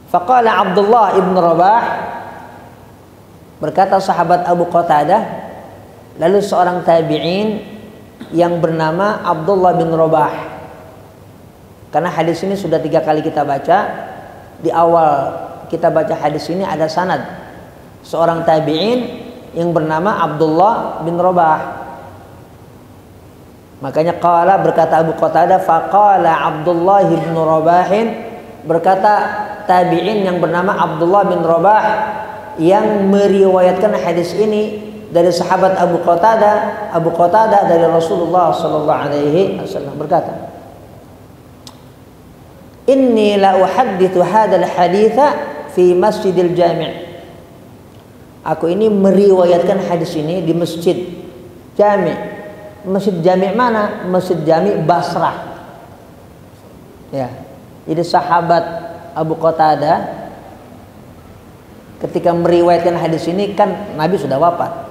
Faqala Abdullah ibn Rabah, berkata sahabat Abu Qatadah, lalu seorang tabi'in yang bernama Abdullah bin Rabah. Karena hadis ini sudah 3 kali kita baca. Di awal kita baca hadis ini ada sanad seorang tabi'in yang bernama Abdullah bin Rabah. Makanya qala, berkata Abu Qatadah, faqala Abdullah bin Rabahin, berkata tabi'in yang bernama Abdullah bin Rabah yang meriwayatkan hadis ini dari sahabat Abu Qatadah dari Rasulullah sallallahu alaihi wasallam berkata, inni la uhaddithu hadzal haditsa fi Masjidil Jami'. Aku ini meriwayatkan hadis ini di Masjid Jami'. Masjid Jami' mana? Masjid Jami' Basrah. Ya. Jadi sahabat Abu Qatadah ketika meriwayatkan hadis ini kan Nabi sudah wafat.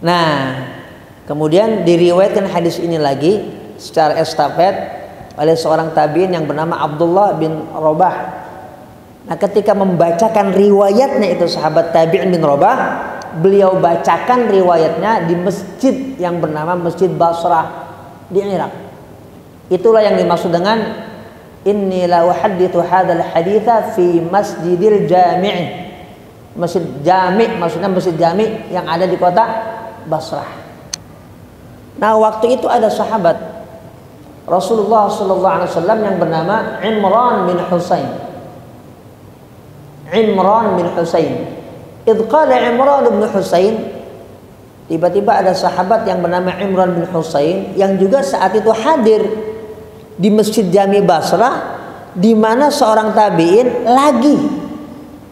Nah, kemudian diriwayatkan hadis ini lagi secara estafet oleh seorang tabi'in yang bernama Abdullah bin Rabah. Nah, ketika membacakan riwayatnya itu sahabat tabi'in bin Rabah, beliau bacakan riwayatnya di masjid yang bernama Masjid Basrah di Irak. Itulah yang dimaksud dengan inni la uhaddithu hadzal haditsa fi Masjidil Jami'. Masjid Jami' maksudnya Masjid Jami' yang ada di kota Basrah. Nah, waktu itu ada sahabat Rasulullah sallallahu alaihi wasallam yang bernama Imran bin Husain. Imran bin Husain. Idh qala Imran bin Husain, tiba-tiba ada sahabat yang bernama Imran bin Husain yang juga saat itu hadir di Masjid Jami Basrah, di mana seorang tabi'in lagi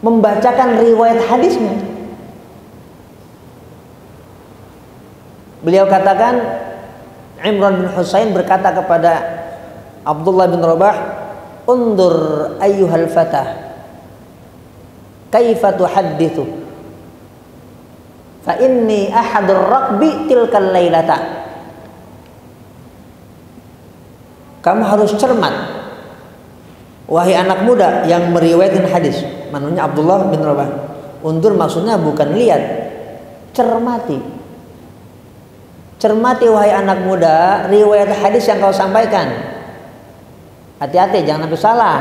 membacakan riwayat hadisnya. Beliau katakan, Imran bin Husain berkata kepada Abdullah bin Rabah, undur ayyuhal fatah kaifa tuhaddithu fa inni ahadur rakbi tilkal lailata. Kamu harus cermat, wahai anak muda yang meriwayatkan hadis. Maksudnya Abdullah bin Rabah. Undur maksudnya bukan lihat, cermati. Cermati wahai anak muda riwayat hadis yang kau sampaikan. Hati-hati jangan sampai salah.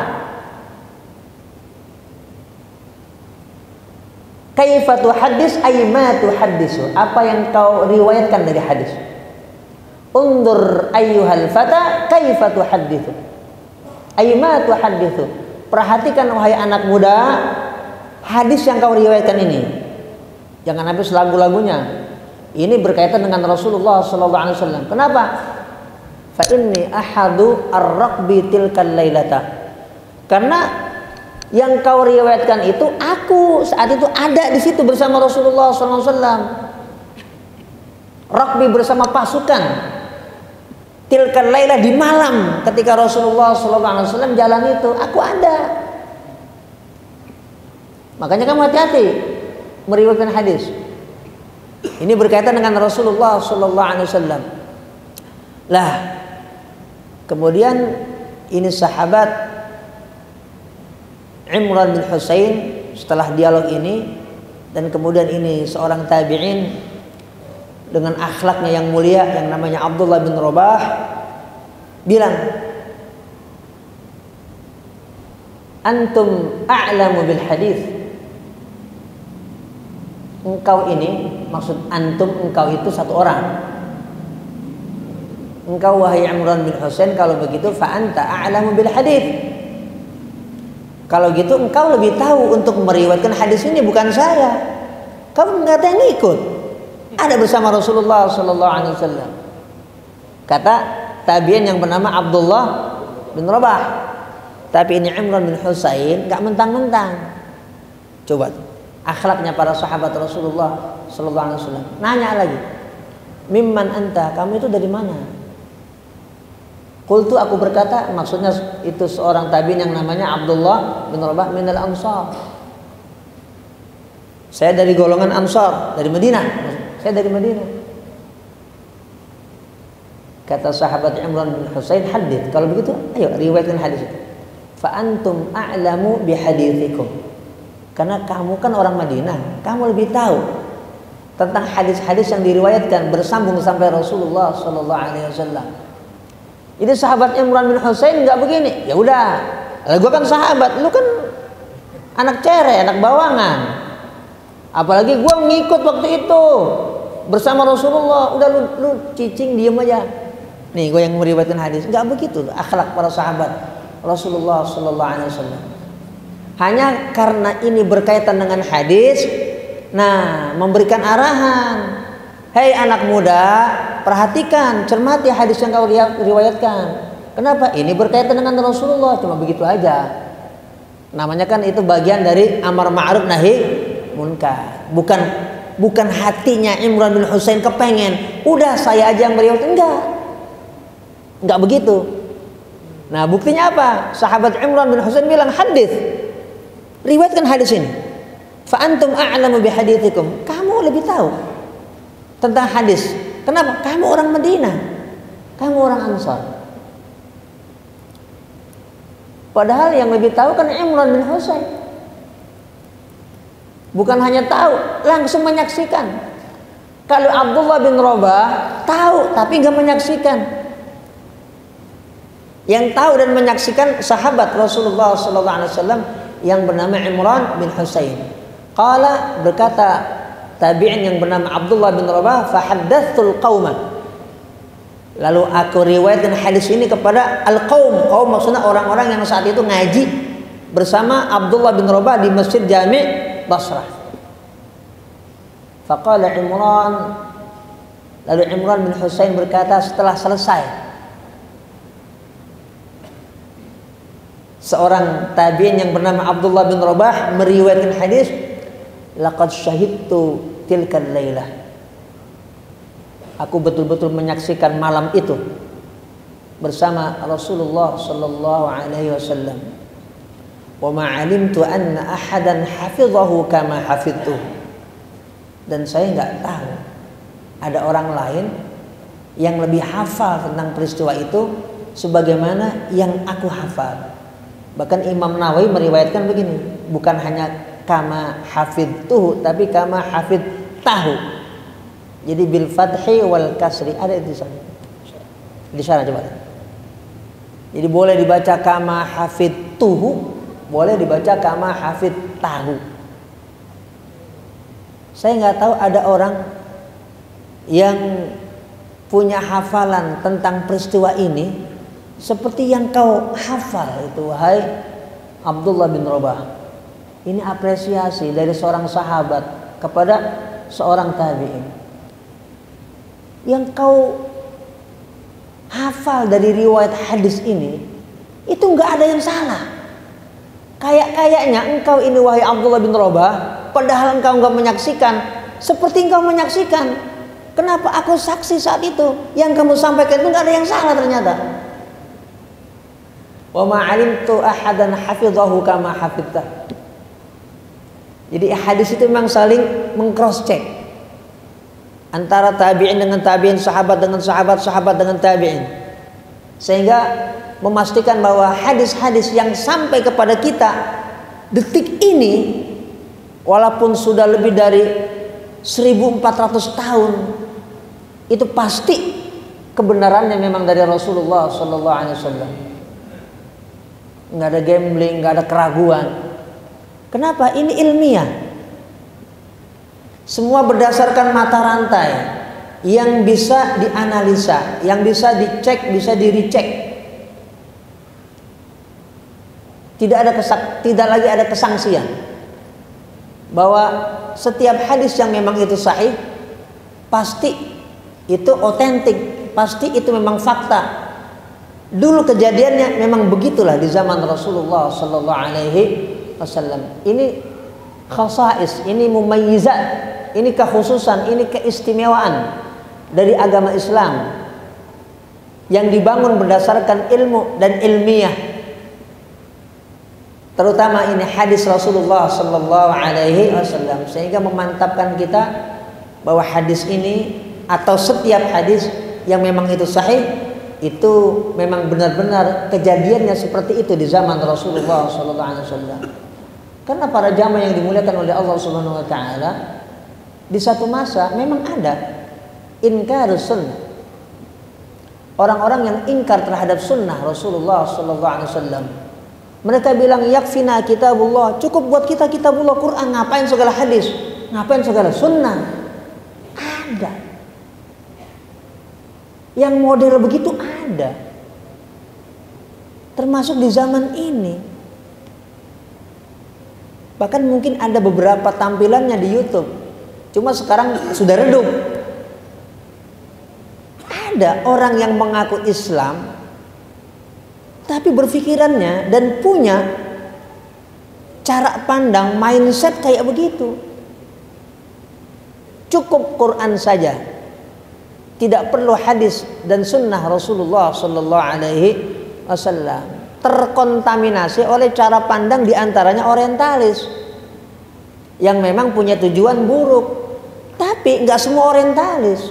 Kaifa tuhaddis ay ma tuhaddisu, apa yang kau riwayatkan dari hadis. Undur ayyuhal fata kaifa tuhadditsu ay ma tuhadditsu, perhatikan wahai anak muda hadis yang kau riwayatkan ini. Jangan habis lagu-lagunya. Ini berkaitan dengan Rasulullah sallallahu alaihi wasallam. Kenapa? Fa inni ahadu ar-raqbi tilkal lailata. Karena yang kau riwayatkan itu aku saat itu ada di situ bersama Rasulullah SAW. Rakbi bersama pasukan. Tilkal laila di malam ketika Rasulullah SAW jalan itu aku ada. Makanya kamu hati-hati meriwayatkan hadis. Ini berkaitan dengan Rasulullah SAW. Lah, kemudian ini sahabat Imran bin Husain setelah dialog ini, dan kemudian ini seorang tabi'in dengan akhlaknya yang mulia yang namanya Abdullah bin Rabah bilang, antum a'lamu bil hadis. Engkau ini, maksud antum engkau itu satu orang. Engkau wahai Imran bin Husain kalau begitu fa anta a'lamu bil hadis. Kalau gitu engkau lebih tahu untuk meriwayatkan hadis ini, bukan saya. Kamu nggak ada yang ikut. Ada bersama Rasulullah sallallahu alaihi wasallam. Kata tabi'in yang bernama Abdullah bin Rabah. Tapi ini Imran bin Husain nggak mentang-mentang. Coba akhlaknya para sahabat Rasulullah sallallahu alaihi wasallam. Nanya lagi, mimman anta? Kamu itu dari mana? Qultu, aku berkata, maksudnya itu seorang tabi'in yang namanya Abdullah bin Rabah minal Ansar. Saya dari golongan Ansar, dari Madinah. Saya dari Madinah. Kata sahabat Imran bin Husain, hadits. Kalau begitu, ayo riwayatkan hadis itu. Fa antum a'lamu bi hadithikum. Karena kamu kan orang Madinah, kamu lebih tahu tentang hadis-hadis yang diriwayatkan bersambung sampai Rasulullah sallallahu alaihi wasallam. Jadi sahabat Imran bin Husain enggak begini. Ya udah, gua kan sahabat, lu kan anak cere, anak bawangan. Apalagi gua ngikut waktu itu bersama Rasulullah. Udah lu cicing diam aja. Nih gua yang meriwayatkan hadis. Enggak begitu akhlak para sahabat Rasulullah sallallahu alaihi wasallam. Hanya karena ini berkaitan dengan hadis, nah memberikan arahan. Hei anak muda, perhatikan, cermati hadis yang kau riwayatkan. Kenapa? Ini berkaitan dengan Rasulullah, cuma begitu aja. Namanya kan itu bagian dari amar ma'ruf nahi munkar. Bukan hatinya Imran bin Husain kepengen, udah saya aja yang meriwayatkan. Enggak begitu. Nah, buktinya apa? Sahabat Imran bin Husain bilang hadis. Riwayatkan hadis ini. Fa antum a'lamu bi hadithikum. Kamu lebih tahu tentang hadis. Kenapa? Kamu orang Madinah. Kamu orang Ansar. Padahal yang lebih tahu kan Imran bin Husain. Bukan hanya tahu, langsung menyaksikan. Kalau Abdullah bin Rabah tahu tapi enggak menyaksikan. Yang tahu dan menyaksikan sahabat Rasulullah sallallahu alaihi wasallam yang bernama Imran bin Husain. Qala, berkata tabi'in yang bernama Abdullah bin Rabah, fa haddatsul qauma. Lalu aku riwayatkan hadis ini kepada al-qaum. Qaum maksudnya orang-orang yang saat itu ngaji bersama Abdullah bin Rabah di Masjid Jami' Basrah. Faqala Imran, lalu Imran bin Husain berkata setelah selesai, seorang tabi'in yang bernama Abdullah bin Rabah meriwayatkan hadis, laqad syahidtu tilkal lailah. Aku betul-betul menyaksikan malam itu bersama Rasulullah sallallahu alaihi wasallam. Wa ma 'alimtu anna ahadan hafizahu kama hafidtuhu. Dan saya enggak tahu ada orang lain yang lebih hafal tentang peristiwa itu sebagaimana yang aku hafal. Bahkan Imam Nawawi meriwayatkan begini, bukan hanya kama hafidtuhu tapi kama hafidtahu. Jadi bil fathi wal kasri, ada di sana. Di sana coba. Jadi boleh dibaca kama hafidtuhu, boleh dibaca kama hafidtahu. Saya nggak tahu ada orang yang punya hafalan tentang peristiwa ini seperti yang kau hafal itu, wahai Abdullah bin Rabah. Ini apresiasi dari seorang sahabat kepada seorang tabi'in. Yang kau hafal dari riwayat hadis ini, itu nggak ada yang salah. Kayaknya engkau ini wahai Abdullah bin Rabah, padahal engkau nggak menyaksikan, seperti engkau menyaksikan. Kenapa aku saksi saat itu? Yang kamu sampaikan itu nggak ada yang salah ternyata. Wa ma 'alimtu ahadan hafizahu kama hafidtah. Jadi hadis itu memang saling meng-cross check antara tabi'in dengan tabi'in, sahabat dengan sahabat, sahabat dengan tabi'in, sehingga memastikan bahwa hadis-hadis yang sampai kepada kita detik ini, walaupun sudah lebih dari 1400 tahun, itu pasti kebenarannya memang dari Rasulullah sallallahu alaihi wasallam. Nggak ada gambling, nggak ada keraguan. Kenapa? Ini ilmiah. Semua berdasarkan mata rantai yang bisa dianalisa, yang bisa dicek, bisa di-recheck. Tidak lagi ada kesangsian bahwa setiap hadis yang memang itu sahih pasti itu otentik, pasti itu memang fakta. Dulu kejadiannya memang begitulah di zaman Rasulullah sallallahu alaihi wasallam. Ini khasais, ini mumayyizat, ini kekhususan, ini keistimewaan dari agama Islam yang dibangun berdasarkan ilmu dan ilmiah. Terutama ini hadis Rasulullah sallallahu alaihi wasallam, sehingga memantapkan kita bahwa hadis ini atau setiap hadis yang memang itu sahih, itu memang benar-benar kejadiannya seperti itu di zaman Rasulullah SAW. Karena para jamaah yang dimuliakan oleh Allah Subhanahu Wa Taala, di satu masa memang ada inkarus sunnah, orang-orang yang ingkar terhadap sunnah Rasulullah SAW. Mereka bilang yakfina kitabullah, cukup buat kita kitabullah, Quran, ngapain segala hadis, ngapain segala sunnah. Ada yang model begitu, ada, termasuk di zaman ini. Bahkan mungkin ada beberapa tampilannya di YouTube, cuma sekarang sudah redup. Ada orang yang mengaku Islam tapi berpikirannya dan punya cara pandang, mindset kayak begitu. Cukup Quran saja, tidak perlu hadis dan sunnah Rasulullah Sallallahu Alaihi Wasallam. Terkontaminasi oleh cara pandang diantaranya orientalis yang memang punya tujuan buruk. Tapi nggak semua orientalis.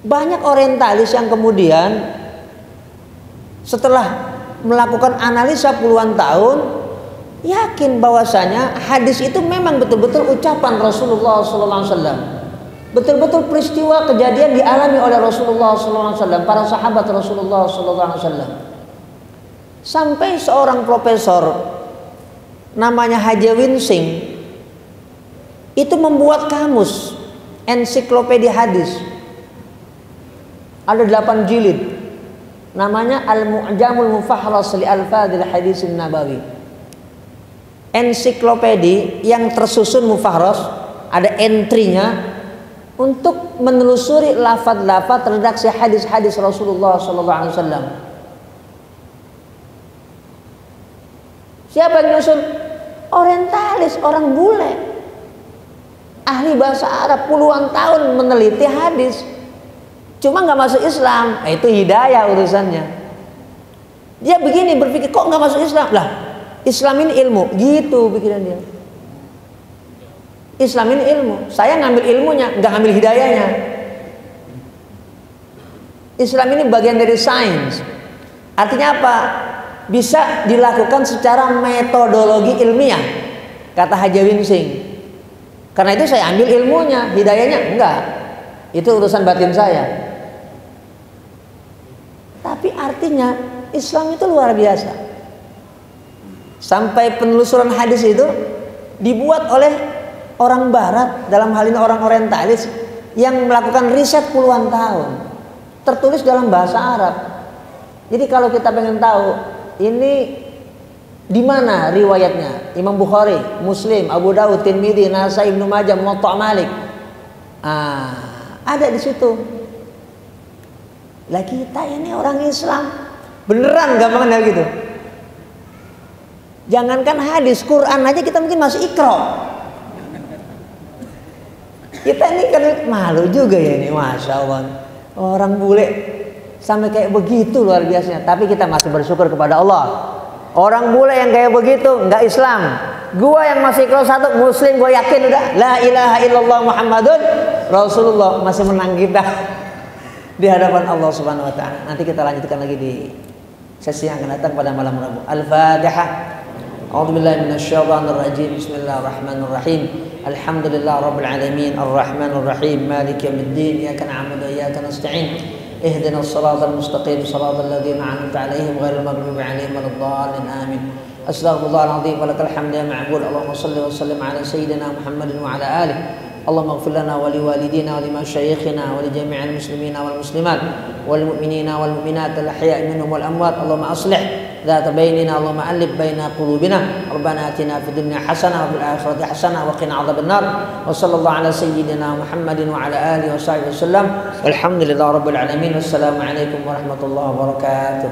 Banyak orientalis yang kemudian setelah melakukan analisa puluhan tahun yakin bahwasanya hadis itu memang betul-betul ucapan Rasulullah SAW, betul-betul peristiwa kejadian dialami oleh Rasulullah SAW, para sahabat Rasulullah SAW. Sampai seorang profesor namanya Haji Winsing itu membuat kamus ensiklopedia hadis, ada 8 jilid, namanya Al-Mu'jamul Mufahras li Alfadil Hadisin Nabawi. Ensiklopedia yang tersusun mufahras, ada entry-nya untuk menelusuri lafaz-lafaz redaksi hadis-hadis Rasulullah SAW. Siapa yang nyusun? Orientalis, orang bule, ahli bahasa Arab, puluhan tahun meneliti hadis, cuma nggak masuk Islam. Itu hidayah urusannya. Dia begini berpikir, kok nggak masuk Islam? Lah, Islam ini ilmu, gitu pikiran dia. Islam ini ilmu, saya ngambil ilmunya, nggak ngambil hidayahnya. Islam ini bagian dari sains. Artinya apa? Bisa dilakukan secara metodologi ilmiah, kata Haji Winsing. Karena itu saya ambil ilmunya, hidayahnya enggak. Itu urusan batin saya. Tapi artinya Islam itu luar biasa. Sampai penelusuran hadis itu dibuat oleh orang barat, dalam hal ini orang orientalis yang melakukan riset puluhan tahun. Tertulis dalam bahasa Arab. Jadi kalau kita pengen tahu ini di mana riwayatnya, Imam Bukhari, Muslim, Abu Dawud, Tirmidzi, Nasai, Ibnu Majah, Muwatta Malik, ada di situ. Lah kita ini orang Islam, beneran gampangnya gitu. Jangankan hadis, Quran aja kita mungkin masih ikra. Kita ini kan malu juga ya ini, masya Allah. Orang bule sampai kayak begitu luar biasanya. Tapi kita masih bersyukur kepada Allah. Orang bule yang kayak begitu nggak Islam. Gua yang masih kelas 1 Muslim, gua yakin udah la ilaha illallah Muhammadun Rasulullah, masih menang kita di hadapan Allah Subhanahu Wa Taala. Nanti kita lanjutkan lagi di sesi yang akan datang pada malam Rabu. Al-Fatihah. A'udzubillahi minasyaitonir rajim. Bismillahirrahmanirrahim. Alhamdulillah rabbil alamin arrahmanir rahim maliki yaumiddin iyyaka na'budu wa iyyaka nasta'in. اهدنا الصراط المستقيم صراط الذين أنعمت عليهم غير المغضوب عليهم ولا الضالين آمين. أستغفر الله العظيم ولك الحمد يا معبود. اللهم صل وسلم على سيدنا محمد وعلى آله. اللهم اغفر لنا ولوالدينا ولمشايخنا ولجميع المسلمين والمسلمات والمؤمنين والمؤمنات الأحياء منهم والأموات. اللهم أصلح ذات بيننا، اللهم ألف بين قلوبنا. ربنا آتنا في الدنيا حسنة وفي الآخرة حسنة وقنا عذاب النار. وصلى الله على سيدنا محمد وعلى آله وصحبه وسلم. والحمد لله رب العالمين. والسلام عليكم ورحمة الله وبركاته.